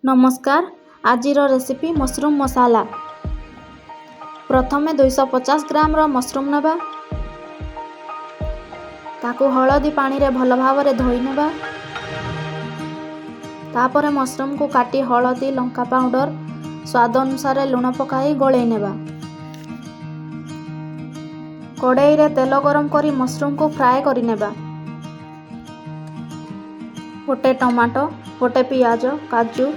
नमस्कार आजिर recipe mushroom मसाला। प्रथमे 250 gram mushroom नेबा, ताकू हलदी पानी रे भल भाव धोई नेबा। तापरे मशरूम को काटी हलदी लंका पाउडर स्वाद अनुसार लुण पकाई गोलई नेबा। कड़ाई रे तेल गरम करी मशरूम को फ्राए करी नेबा। गोटे टमाटो, गोटे पियाज, काजू,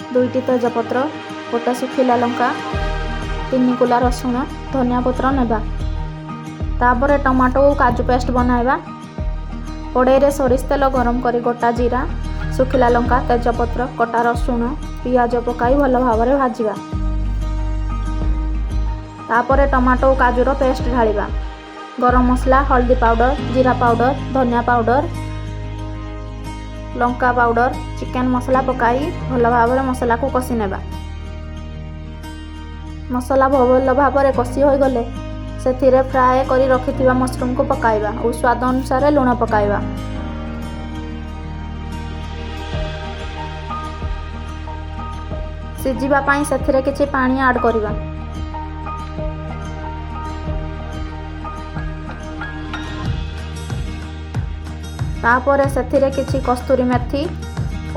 2टी तेजपत्र, गोटे सुखिला लंका, 3 कुला रसुण, धनिया पत्र नेबा। तापरे टमाटो और काजू पेस्ट बनाइबा। कड़ाई रे सोरिष तेल गरम करी गोटा जीरा, सुखिला लंका, तेजपत्र, कटा रसुण, पियाज पकाई भल भाव रे भाजिबा। तापरे टमाटो और काजूर पेस्ट ढालिबा। गरम मसला, हल्दी पाउडर, जीरा पाउडर, धनिया पाउडर, लंका पाउडर, चिकेन मसला पकाई भल भाव मसला को कषि नेबा। मसला भल भाव कषि हो गले से फ्राए करी रखिथिबा मशरूम को पकाइबा और स्वाद अनुसार लुण पकाइबा। सिझिबा पई सेथिरे किछि पानी ऐड करिबा। तापरे सेथिरे किछि कस्तूरी मेथी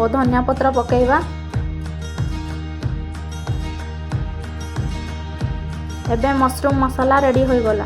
और धनिया पत्र पकेइबा। एबे मशरूम मसाला रेडी हो गला।